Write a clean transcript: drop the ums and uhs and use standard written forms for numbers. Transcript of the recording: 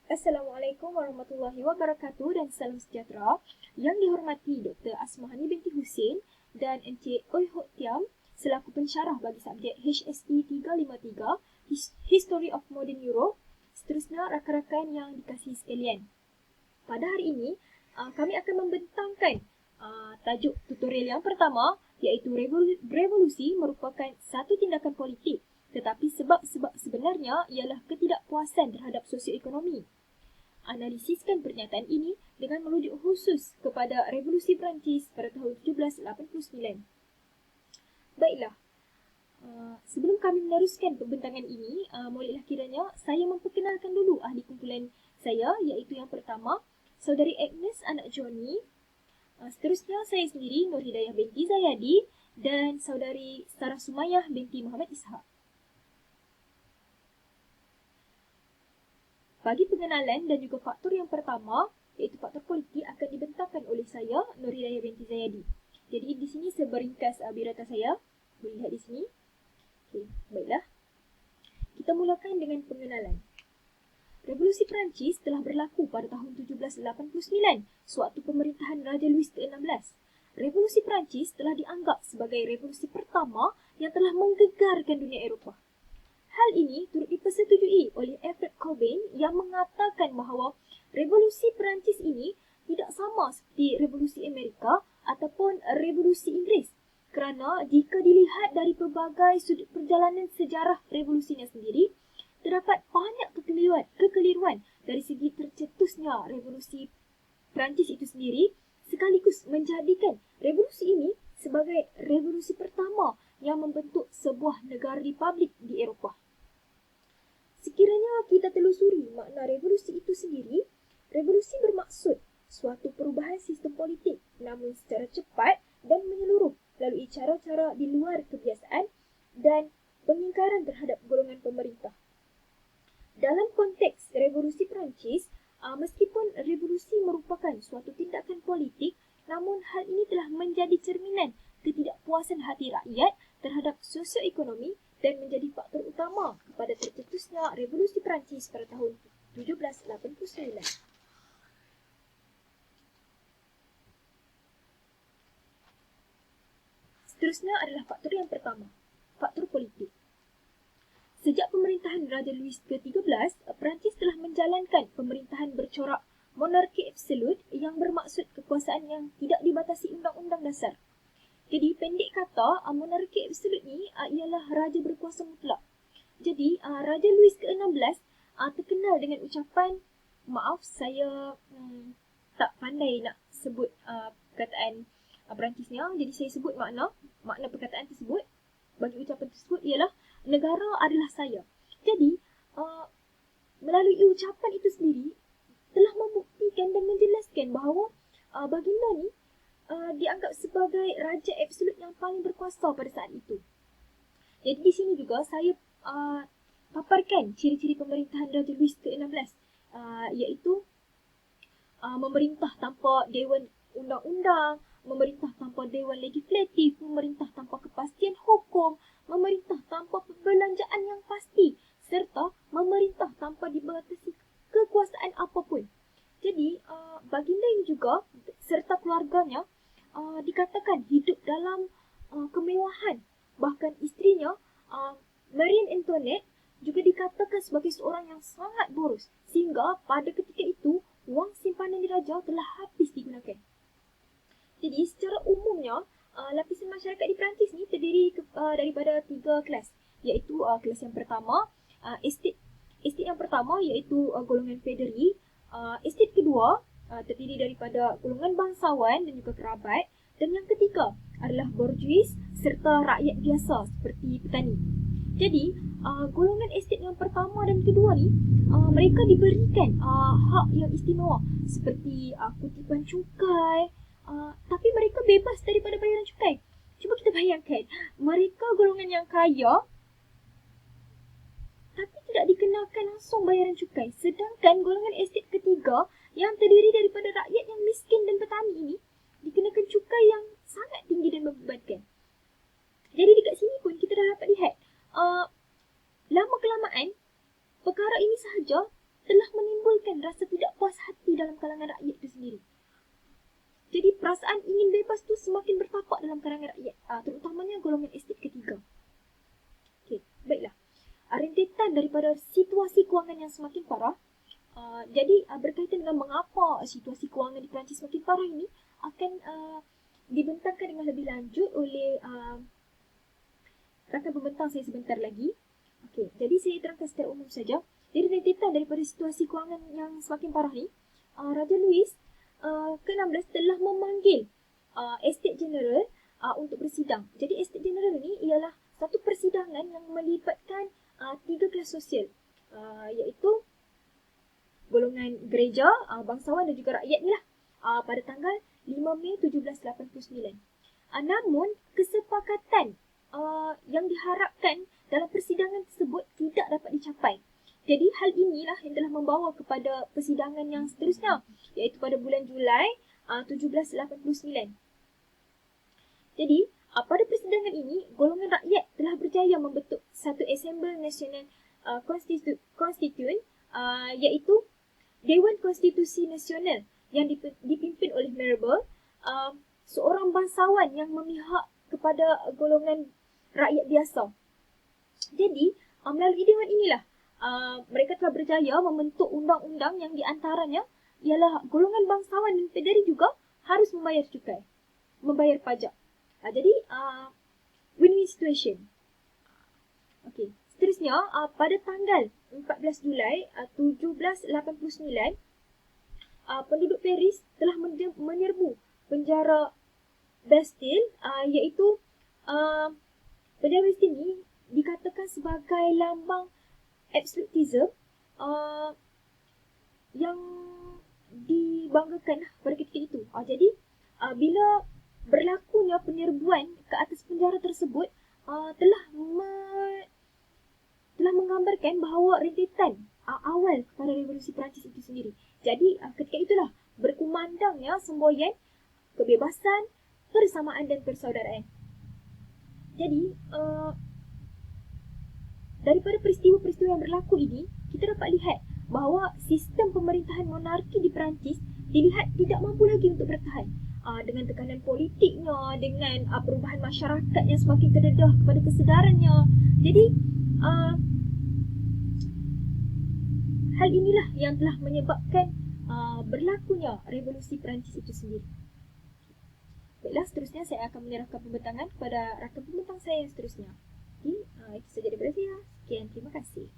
Assalamualaikum warahmatullahi wabarakatuh dan salam sejahtera. Yang dihormati Dr. Asmahani binti Husin dan Encik Oi Hok Tiam selaku pensyarah bagi subjek HSE 353 History of Modern Europe. Seterusnya rakan-rakan yang dikasihi sekalian. Pada hari ini, kami akan membentangkan tajuk tutorial yang pertama, iaitu revolusi merupakan satu tindakan politik, tetapi sebab-sebab sebenarnya ialah ketidakpuasan terhadap sosioekonomi. Analisiskan pernyataan ini dengan merujuk khusus kepada Revolusi Perancis pada tahun 1789. Baiklah, sebelum kami meneruskan pembentangan ini, bolehlah kiranya saya memperkenalkan dulu ahli kumpulan saya, iaitu yang pertama, Saudari Agnes anak Johnny. Seterusnya saya sendiri, Nur Hidayah binti Zayadi, dan Saudari Sarah Sumayah binti Muhammad Ishaq. Bagi pengenalan dan juga faktor yang pertama, iaitu faktor politik, akan dibentangkan oleh saya, Nur Hidayah binti Zayadi. Jadi di sini saya beringkas biodata saya. Boleh lihat di sini. Okey, baiklah. Kita mulakan dengan pengenalan. Revolusi Perancis telah berlaku pada tahun 1789 sewaktu pemerintahan Raja Louis XVI. Revolusi Perancis telah dianggap sebagai revolusi pertama yang telah menggegarkan dunia Eropah. Hal ini turut dipersetujui oleh Alfred Cockburn yang mengatakan bahawa revolusi Perancis ini tidak sama seperti revolusi Amerika ataupun revolusi Inggeris, kerana jika dilihat dari pelbagai sudut perjalanan sejarah revolusinya sendiri, terdapat banyak kekeliruan dari segi tercetusnya revolusi Perancis itu sendiri, sekaligus menjadikan revolusi ini sebagai revolusi pertama yang membentuk sebuah negara republik di Eropah. Sekiranya kita telusuri makna revolusi itu sendiri, revolusi bermaksud suatu perubahan sistem politik namun secara cepat dan menyeluruh melalui cara-cara di luar kebiasaan dan pengingkaran terhadap golongan pemerintah. Dalam konteks revolusi Perancis, meskipun revolusi merupakan suatu tindakan politik, namun hal ini telah menjadi cerminan ketidakpuasan hati rakyat terhadap sosioekonomi dan menjadi faktor utama kepada tercetusnya revolusi Perancis pada tahun 1789. Seterusnya adalah faktor yang pertama, faktor politik. Sejak pemerintahan Raja Louis XIII, Perancis telah menjalankan pemerintahan bercorak monarki absolut yang bermaksud kekuasaan yang tidak dibatasi undang-undang dasar. Jadi pendek kata, monarki absolut ni ialah raja berkuasa mutlak. Jadi Raja Louis XVI terkenal dengan ucapan, maaf saya tak pandai nak sebut perkataan Perancisnya, jadi saya sebut makna perkataan tersebut. Bagi ucapan tersebut ialah negara adalah saya. Jadi melalui ucapan itu sendiri telah membuktikan dan menjelaskan bahawa baginda ni dianggap sebagai raja absolut yang paling berkuasa pada saat itu. Jadi di sini juga saya paparkan ciri-ciri pemerintahan Raja Louis XVI, iaitu memerintah tanpa dewan undang-undang, memerintah tanpa dewan legislatif, memerintah tanpa kepastian hukum, memerintah tanpa perbelanjaan yang pasti, serta memerintah tanpa dibatasi kekuasaan apapun. Jadi baginda ini juga serta keluarganya dikatakan hidup dalam kemewahan. Bahkan isterinya Marie Antoinette juga dikatakan sebagai seorang yang sangat boros, sehingga pada ketika itu wang simpanan diraja telah habis digunakan. Jadi secara umumnya lapisan masyarakat di Perancis ni terdiri daripada 3 kelas, iaitu kelas yang pertama, estet yang pertama iaitu golongan federal, estet kedua terdiri daripada golongan bangsawan dan juga kerabat, dan yang ketiga adalah bourgeois serta rakyat biasa seperti petani. Jadi golongan estet yang pertama dan kedua ni mereka diberikan hak yang istimewa seperti kutipan cukai, tapi mereka bebas daripada bayaran cukai. Cuba kita bayangkan, mereka golongan yang kaya tapi tidak dikenakan langsung bayaran cukai. Sedangkan golongan estet ketiga yang terdiri daripada rakyat yang miskin dan petani ini dikenakan cukai yang sangat tinggi dan membebankan. Jadi dekat sini pun kita dah dapat lihat lama kelamaan perkara ini sahaja telah menimbulkan rasa tidak puas hati dalam kalangan rakyat itu sendiri. Jadi perasaan ingin bebas tu semakin bertapak dalam kalangan rakyat, terutamanya golongan estet ketiga. Okey, baiklah. Rentetan daripada situasi kewangan yang semakin parah. Jadi berkaitan dengan mengapa situasi kewangan di Perancis semakin parah ini akan dibentangkan dengan lebih lanjut oleh rakan pembentang saya sebentar lagi. Okey, jadi saya terangkan secara umum saja. Jadi rentetan daripada situasi kewangan yang semakin parah ni, Raja Louis ke-16 telah memanggil Estate General untuk bersidang. Jadi Estate General ni ialah satu persidangan yang melibatkan tiga kelas sosial, iaitu golongan gereja, bangsawan dan juga rakyat ni lah, pada tanggal 5 Mei 1789. Namun kesepakatan yang diharapkan dalam persidangan tersebut tidak dapat dicapai. Jadi hal inilah yang telah membawa kepada persidangan yang seterusnya, iaitu pada bulan Julai 1789. Jadi pada persidangan ini, golongan rakyat telah berjaya membentuk satu Assembly National Constituent, iaitu Dewan Konstitusi Nasional yang dipimpin oleh Mirabeau, seorang bangsawan yang memihak kepada golongan rakyat biasa. Jadi melalui dewan inilah mereka telah berjaya membentuk undang-undang yang diantaranya ialah golongan bangsawan dan pederi juga harus membayar cukai, membayar pajak. Jadi win-win situation. Okey, seterusnya pada tanggal 14 Julai 1789, penduduk Paris telah menyerbu penjara Bastille, iaitu penjara Bastille ni dikatakan sebagai lambang absolutism yang dibanggakan pada ketika itu. Jadi bila berlakunya penyerbuan ke atas penjara tersebut, telah menggambarkan bahawa rentetan awal kepada revolusi Perancis itu sendiri. Jadi ketika itulah berkumandangnya semboyan kebebasan, persamaan dan persaudaraan. Jadi daripada peristiwa-peristiwa yang berlaku ini, kita dapat lihat bahawa sistem pemerintahan monarki di Perancis dilihat tidak mampu lagi untuk bertahan. Dengan tekanan politiknya, dengan perubahan masyarakat yang semakin terdedah kepada kesedarannya. Jadi hal inilah yang telah menyebabkan berlakunya revolusi Perancis itu sendiri. Baiklah, seterusnya saya akan menyerahkan pembentangan kepada rakan pembentang saya yang seterusnya. Itu saja daripada saya. Sekian, terima kasih.